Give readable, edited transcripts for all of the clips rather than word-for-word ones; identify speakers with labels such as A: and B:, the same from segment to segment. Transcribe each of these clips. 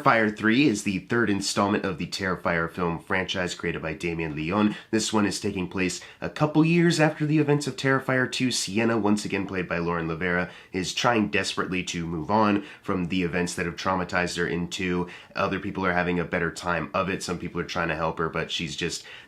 A: Terrifier 3 is the third installment of the Terrifier film franchise created by Damien Leone. This one is taking place a couple years after the events of Terrifier 2. Sienna, once again played by Lauren Rivera, is trying desperately to move on from the events that have traumatized her into. Other people are having a better time of it. Some people are trying to help her, but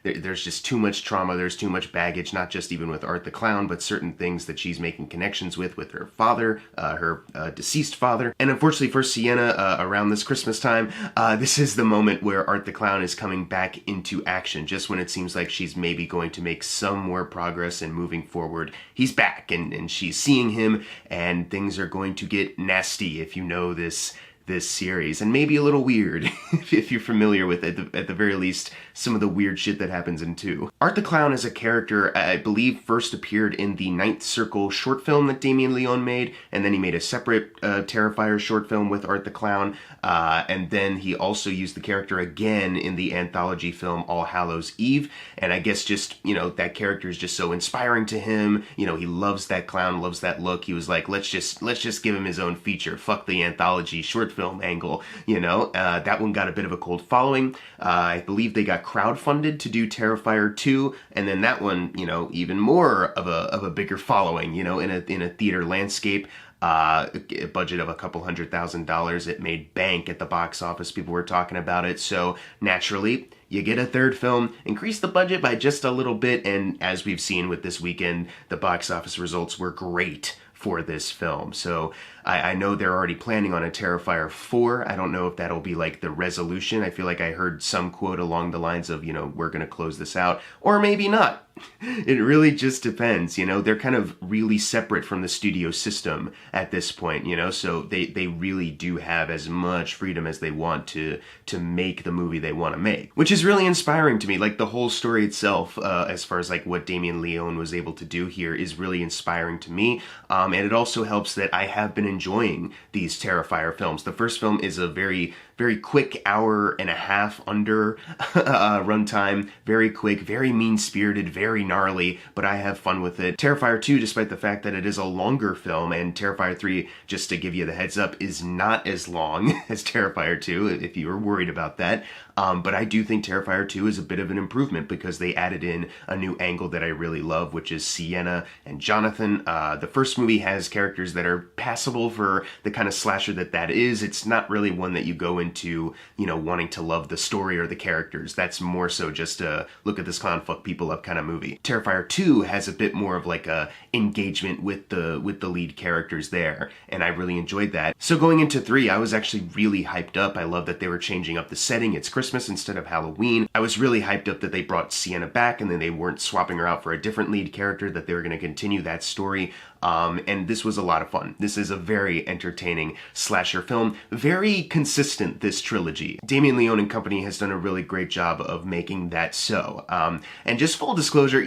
A: there's just too much trauma, there's too much baggage, not just even with Art the Clown, but certain things that she's making connections with her father, her deceased father. And unfortunately for Sienna, around this Christmas time, this is the moment where Art the Clown is coming back into action. Just when it seems like she's maybe going to make some more progress and moving forward, he's back and she's seeing him, and things are going to get nasty if you know this series, and maybe a little weird if you're familiar with it, at the very least, some of the weird shit that happens in 2. Art the Clown as a character, I believe, first appeared in the Ninth Circle short film that Damien Leone made, and then he made a separate Terrifier short film with Art the Clown, and then he also used the character again in the anthology film All Hallows Eve, and I guess just, that character is just so inspiring to him. He loves that clown, loves that look. He was like, let's just give him his own feature. Fuck the anthology short film angle, that one got a bit of a cold following. I believe they got crowdfunded to do Terrifier 2, and then that one, even more of a bigger following, in a theater landscape. A budget of a couple $100,000. It made bank at the box office. People were talking about it. So naturally, you get a third film, increase the budget by just a little bit, and as we've seen with this weekend, the box office results were great for this film. So I know they're already planning on a Terrifier 4. I don't know if that'll be like the resolution. I feel like I heard some quote along the lines of, we're going to close this out, or maybe not. It really just depends, they're kind of really separate from the studio system at this point, so they really do have as much freedom as they want to make the movie they want to make, which is really inspiring to me. Like, the whole story itself, as far as like what Damien Leone was able to do here, is really inspiring to me, and it also helps that I have been enjoying these Terrifier films. The first film is a very quick hour and a half under runtime, very quick, very mean-spirited, very gnarly, but I have fun with it. Terrifier 2, despite the fact that it is a longer film, and Terrifier 3, just to give you the heads up, is not as long as Terrifier 2, if you were worried about that. But I do think Terrifier 2 is a bit of an improvement because they added in a new angle that I really love, which is Sienna and Jonathan. The first movie has characters that are passable for the kind of slasher that is. It's not really one that you go into, wanting to love the story or the characters. That's more so just a look at this clown fuck people up kind of movie. Terrifier 2 has a bit more of like a engagement with the lead characters there, and I really enjoyed that. So going into 3, I was actually really hyped up. I love that they were changing up the setting. It's Christmas instead of Halloween. I was really hyped up that they brought Sienna back and then they weren't swapping her out for a different lead character, that they were going to continue that story. And this was a lot of fun. This is a very entertaining slasher film. Very consistent, this trilogy. Damien Leone and company has done a really great job of making that so. And just full disclosure,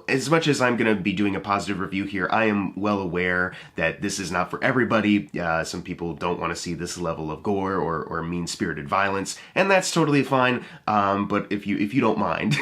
A: as much as I'm going to be doing a positive review here, I am well aware that this is not for everybody. Some people don't want to see this level of gore or mean-spirited violence, and that's totally fine. But if you don't mind,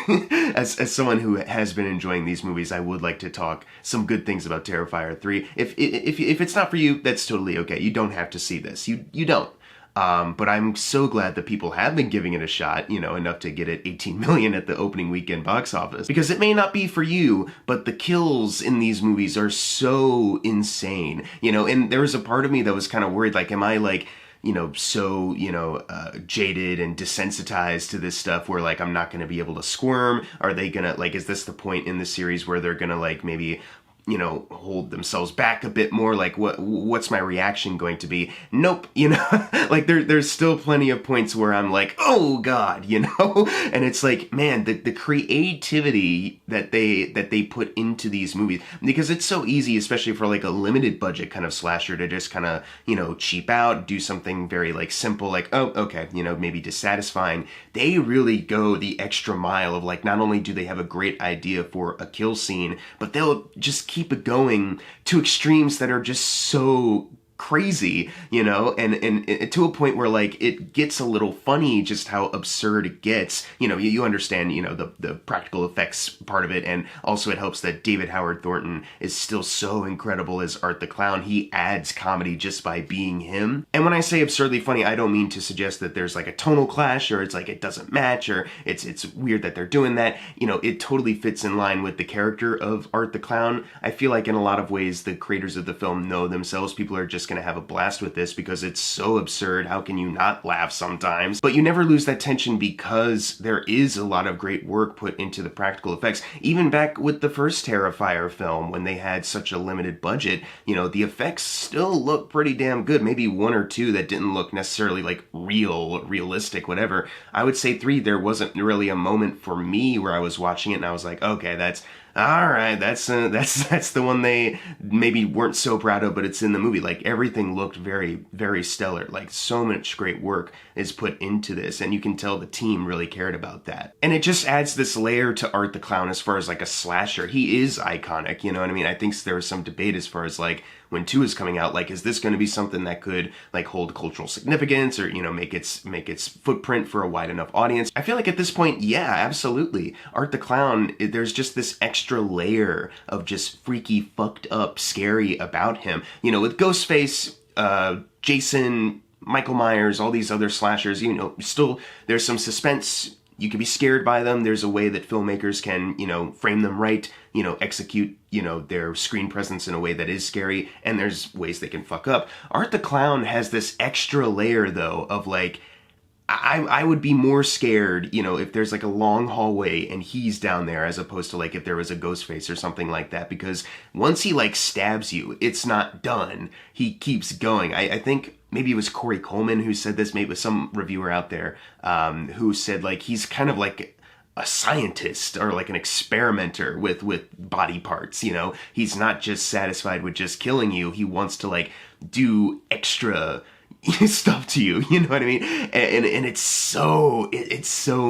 A: as someone who has been enjoying these movies, I would like to talk some good things about Terrifier 3. If it's not for you, that's totally okay. You don't have to see this. You don't. But I'm so glad that people have been giving it a shot, enough to get it 18 million at the opening weekend box office. Because it may not be for you, but the kills in these movies are so insane, and there was a part of me that was kind of worried, like, am I like, jaded and desensitized to this stuff where, like, I'm not going to be able to squirm? Are they gonna, like, is this the point in the series where they're gonna, like, maybe hold themselves back a bit more? Like, what's my reaction going to be? Nope, like there's still plenty of points where I'm like, oh God, and it's like, man, the creativity that they put into these movies, because it's so easy, especially for like a limited budget kind of slasher, to just kind of, cheap out, do something very like simple, like, oh, okay, maybe dissatisfying. They really go the extra mile of, like, not only do they have a great idea for a kill scene, but they'll just keep it going to extremes that are just so crazy, and to a point where like it gets a little funny just how absurd it gets. You understand, the practical effects part of it, and also it helps that David Howard Thornton is still so incredible as Art the Clown. He adds comedy just by being him. And when I say absurdly funny, I don't mean to suggest that there's like a tonal clash or it's like it doesn't match or it's weird that they're doing that. It totally fits in line with the character of Art the Clown. I feel like in a lot of ways the creators of the film know themselves. People are just going to have a blast with this because it's so absurd. How can you not laugh sometimes? But you never lose that tension because there is a lot of great work put into the practical effects. Even back with the first Terrifier film, when they had such a limited budget, the effects still look pretty damn good. Maybe one or two that didn't look necessarily like realistic, whatever. I would say 3, there wasn't really a moment for me where I was watching it and I was like, okay, that's all right, that's the one they maybe weren't so proud of, but it's in the movie. Like everything looked very, very stellar. Like so much great work is put into this, and you can tell the team really cared about that. And it just adds this layer to Art the Clown as far as like a slasher. He is iconic, you know what I mean? I think there was some debate as far as like when 2 is coming out, like, is this going to be something that could like hold cultural significance or, make its footprint for a wide enough audience? I feel like at this point, yeah, absolutely. Art the Clown, there's just this extra layer of just freaky, fucked up, scary about him. With Ghostface, Jason, Michael Myers, all these other slashers, still there's some suspense. You can be scared by them. There's a way that filmmakers can, frame them right, execute, their screen presence in a way that is scary, and there's ways they can fuck up. Art the Clown has this extra layer, though, of like, I would be more scared, if there's like a long hallway and he's down there as opposed to like if there was a Ghostface or something like that, because once he like stabs you, it's not done. He keeps going. I think maybe it was Corey Coleman who said this, maybe it was some reviewer out there who said like he's kind of like a scientist or like an experimenter with body parts, He's not just satisfied with just killing you. He wants to like do extra stuff to you, you know what I mean? And it's so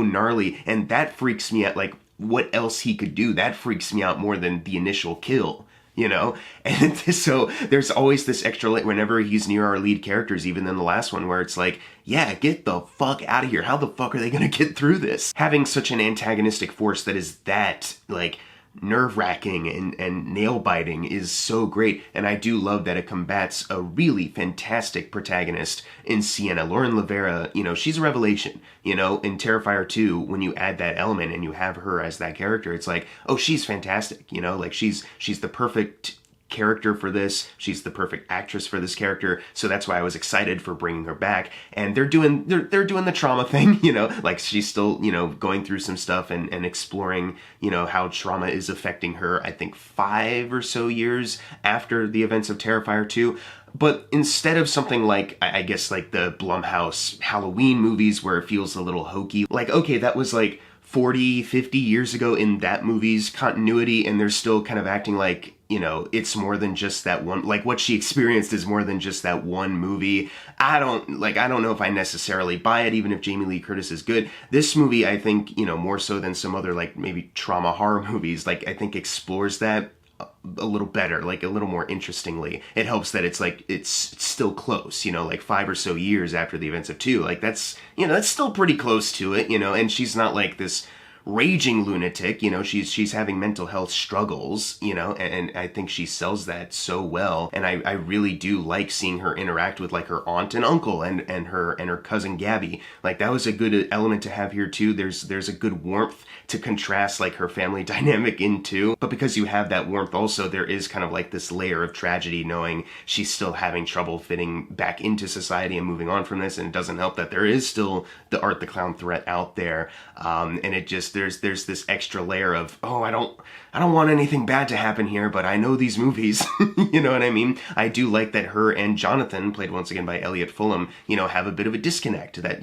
A: gnarly, and that freaks me out. Like what else he could do, that freaks me out more than the initial kill. And so there's always this extra whenever he's near our lead characters, even in the last one, where it's like, yeah, get the fuck out of here. How the fuck are they gonna get through this? Having such an antagonistic force that is that, like, nerve-wracking and nail-biting is so great, and I do love that it combats a really fantastic protagonist in Sienna. Lauren Levera, she's a revelation. In Terrifier 2, when you add that element and you have her as that character, it's like, oh, she's fantastic, like she's the perfect character for this. She's the perfect actress for this character, so that's why I was excited for bringing her back. And they're doing the trauma thing, like she's still going through some stuff and exploring how trauma is affecting her. I think 5 or so years after the events of Terrifier 2. But instead of something like, I guess, like the Blumhouse Halloween movies where it feels a little hokey, like, okay, that was like 40, 50 years ago in that movie's continuity, and they're still kind of acting like, it's more than just that one, like what she experienced is more than just that one movie. I don't know if I necessarily buy it, even if Jamie Lee Curtis is good. This movie, I think, more so than some other, like, maybe trauma horror movies, like, I think explores that a little better, like a little more interestingly. It helps that it's like, it's still close, like 5 or so years after the events of 2. Like that's still pretty close to it, and she's not like this raging lunatic, she's having mental health struggles, and I think she sells that so well. And I really do like seeing her interact with like her aunt and uncle and her cousin Gabby. Like that was a good element to have here too. There's a good warmth to contrast like her family dynamic into, but because you have that warmth also, there is kind of like this layer of tragedy knowing she's still having trouble fitting back into society and moving on from this. And it doesn't help that there is still the Art the Clown threat out there, and it just there's this extra layer of, oh, I don't want anything bad to happen here, but I know these movies. You know what I mean? I do like that her and Jonathan, played once again by Elliot Fulham, have a bit of a disconnect, that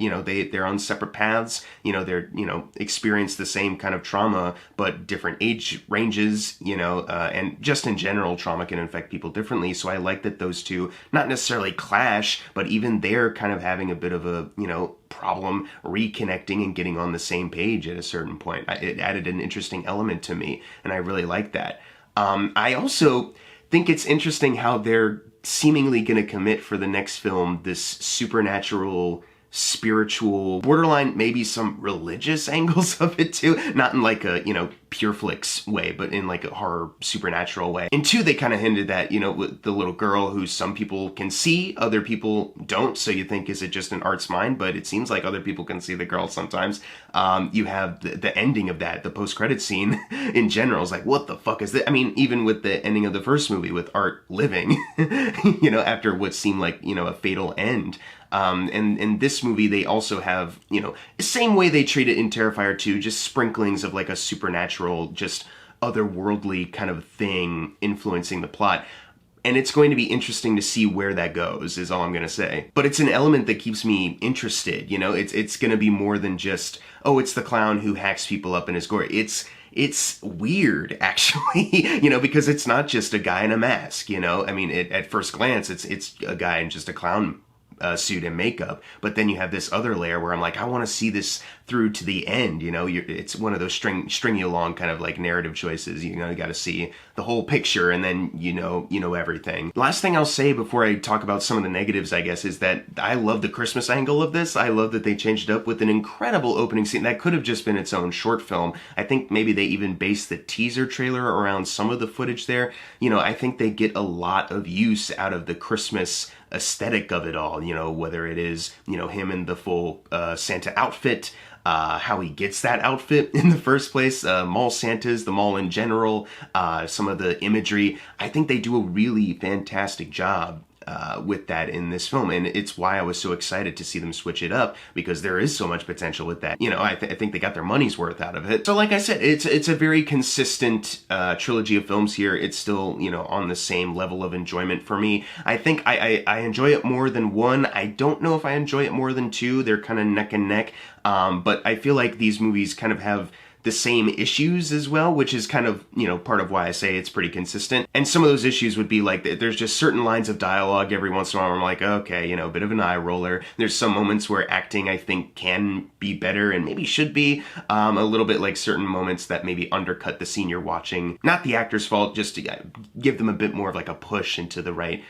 A: they're on separate paths, they're experience the same kind of trauma but different age ranges, and just in general trauma can affect people differently. So I like that those two not necessarily clash, but even they're kind of having a bit of a problem reconnecting and getting on the same page at a certain point. It added an interesting element to me, and I really like that. I also think it's interesting how they're seemingly going to commit for the next film this supernatural, spiritual, borderline maybe some religious angles of it too, not in like a, you know, pure flicks way, but in like a horror supernatural way. And two, they kind of hinted that, you know, with the little girl who some people can see, other people don't, so you think, is it just an art's mind? But it seems like other people can see the girl sometimes. You have the ending of that, the post-credit scene in general is like, what the fuck is that? I mean, even with the ending of the first movie with Art living, you know, after what seemed like, you know, a fatal end. And in this movie, they also have, you know, the same way they treat it in Terrifier 2, just sprinklings of like a supernatural, just otherworldly kind of thing influencing the plot. And it's going to be interesting to see where that goes, is all I'm going to say. But it's an element that keeps me interested, you know? It's going to be more than just, oh, it's the clown who hacks people up in his gore. It's weird, actually, you know, because it's not just a guy in a mask, you know? I mean, at first glance, it's a guy in just a clown suit and makeup, but then you have this other layer where I'm like, I want to see this through to the end, you know. It's one of those string you along kind of like narrative choices, you know. You got to see the whole picture, and then you know everything. Last thing I'll say before I talk about some of the negatives, I guess, is that I love the Christmas angle of this. I love that they changed it up with an incredible opening scene that could have just been its own short film. I think maybe they even based the teaser trailer around some of the footage there. You know, I think they get a lot of use out of the Christmas aesthetic of it all, you know, whether it is, you know, him in the full Santa outfit, how he gets that outfit in the first place, mall Santas, the mall in general, some of the imagery. I think they do a really fantastic job with that in this film, and it's why I was so excited to see them switch it up, because there is so much potential with that. You know, I think they got their money's worth out of it. So like I said, it's a very consistent trilogy of films here. It's still, you know, on the same level of enjoyment for me. I think I enjoy it more than one. I don't know if I enjoy it more than two. They're kind of neck and neck, but I feel like these movies kind of have the same issues as well, which is kind of, you know, part of why I say it's pretty consistent. And some of those issues would be like, there's just certain lines of dialogue every once in a while where I'm like, okay, you know, a bit of an eye roller. There's some moments where acting, I think, can be better and maybe should be, a little bit like certain moments that maybe undercut the scene you're watching. Not the actor's fault, just to give them a bit more of like a push into the right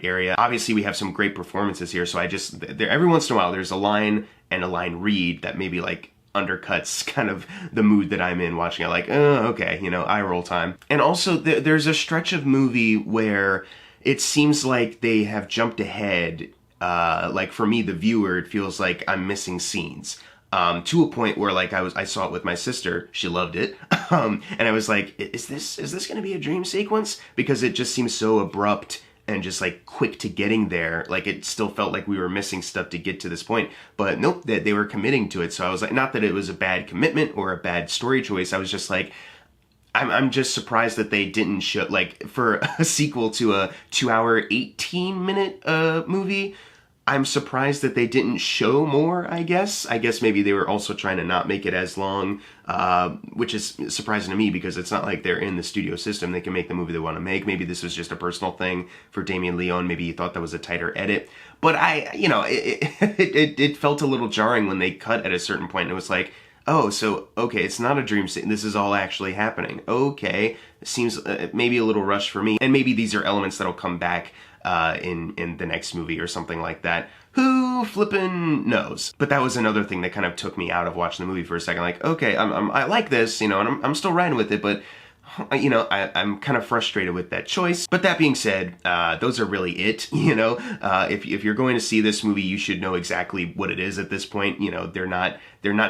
A: area. Obviously, we have some great performances here, so every once in a while, there's a line and a line read that maybe like undercuts kind of the mood that I'm in watching it, like, oh, okay, you know, eye roll time. And also, there's a stretch of movie where it seems like they have jumped ahead. Like for me, the viewer, it feels like I'm missing scenes. To a point where like I saw it with my sister, she loved it, and I was like, is this going to be a dream sequence? Because it just seems so abrupt and just like quick to getting there. Like it still felt like we were missing stuff to get to this point, but nope, that they were committing to it. So I was like, not that it was a bad commitment or a bad story choice. I was just like, I'm just surprised that they didn't show, like, for a sequel to a 2-hour, 18-minute movie. I'm surprised that they didn't show more, I guess. I guess maybe they were also trying to not make it as long, which is surprising to me because it's not like they're in the studio system. They can make the movie they want to make. Maybe this was just a personal thing for Damien Leone. Maybe he thought that was a tighter edit. But it felt a little jarring when they cut at a certain point. And it was like, oh, so, okay, it's not a dream scene. This is all actually happening. Okay, it seems maybe a little rushed for me. And maybe these are elements that'll come back in the next movie or something like that. Who flippin' knows? But that was another thing that kind of took me out of watching the movie for a second. Like, okay, I like this, you know, and I'm still riding with it, but you know, I'm kind of frustrated with that choice. But that being said, those are really it, you know. If you're going to see this movie, you should know exactly what it is at this point. You know, they're not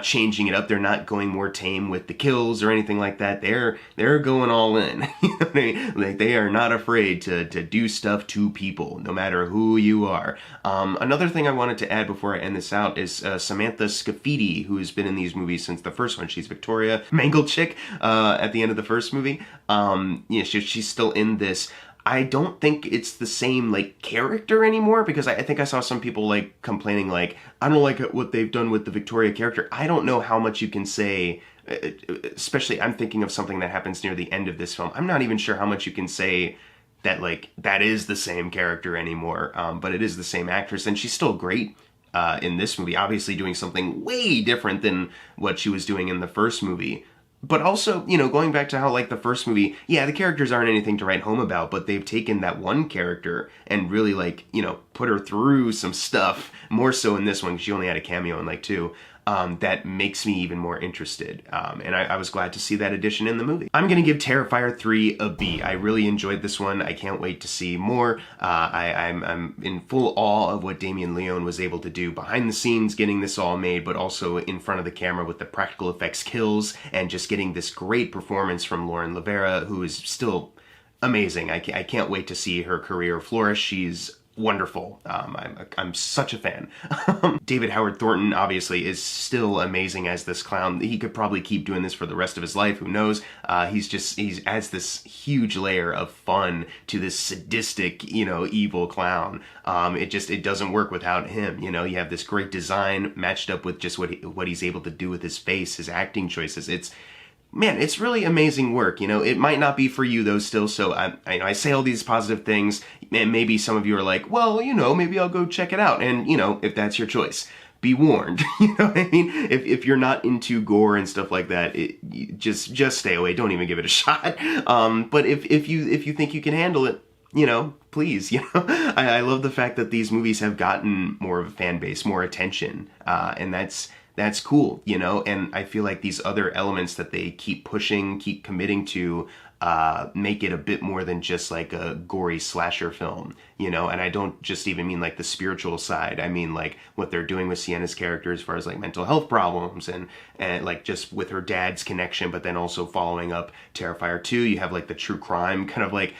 A: changing it up. They're not going more tame with the kills or anything like that. They're going all in. You know what I mean? Like, they are not afraid to do stuff to people, no matter who you are. Another thing I wanted to add before I end this out is Samantha Scafidi, who has been in these movies since the first one. She's Victoria, mangled chick, at the end of the first movie. Yeah, she's still in this. I don't think it's the same, like, character anymore, because I think I saw some people, like, complaining, like, I don't like what they've done with the Victoria character. I don't know how much you can say, especially I'm thinking of something that happens near the end of this film. I'm not even sure how much you can say that, like, that is the same character anymore, but it is the same actress, and she's still great in this movie, obviously doing something way different than what she was doing in the first movie. But also, you know, going back to how, like, the first movie, yeah, the characters aren't anything to write home about, but they've taken that one character and really, like, you know, put her through some stuff, more so in this one, because she only had a cameo in, like, two, that makes me even more interested. And I was glad to see that addition in the movie. I'm gonna give Terrifier 3 a B. I really enjoyed this one. I can't wait to see more. I'm in full awe of what Damien Leone was able to do behind the scenes, getting this all made, but also in front of the camera with the practical effects kills, and just getting this great performance from Lauren Lavera, who is still amazing. I can't wait to see her career flourish. She's wonderful. I'm such a fan. David Howard Thornton obviously is still amazing as this clown. He could probably keep doing this for the rest of his life, who knows. He adds this huge layer of fun to this sadistic, you know, evil clown. It doesn't work without him. You know, you have this great design matched up with just what he's able to do with his face, his acting choices. Man, it's really amazing work. You know, it might not be for you though still, so I say all these positive things, and maybe some of you are like, well, you know, maybe I'll go check it out. And, you know, if that's your choice, be warned. You know what I mean? If you're not into gore and stuff like that, just stay away. Don't even give it a shot. But if you think you can handle it, you know, please, you know. I love the fact that these movies have gotten more of a fan base, more attention, and that's cool, you know, and I feel like these other elements that they keep pushing, keep committing to, make it a bit more than just like a gory slasher film, you know, and I don't just even mean like the spiritual side. I mean like what they're doing with Sienna's character as far as like mental health problems and like just with her dad's connection, but then also following up Terrifier 2, you have like the true crime kind of like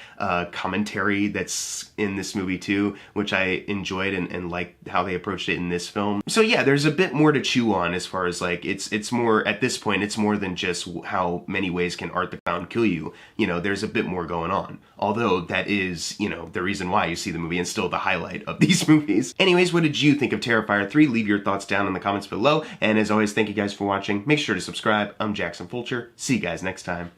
A: commentary that's in this movie too, which I enjoyed and liked how they approached it in this film. So yeah, there's a bit more to chew on as far as like, it's more, at this point, it's more than just how many ways can Art the Clown kill you. You know, there's a bit more going on. Although that is, you know, the reason why you see the movie and still the highlight of these movies. Anyways, what did you think of Terrifier 3? Leave your thoughts down in the comments below. And as always, thank you guys for watching. Make sure to subscribe. I'm Jackson Fulcher. See you guys next time.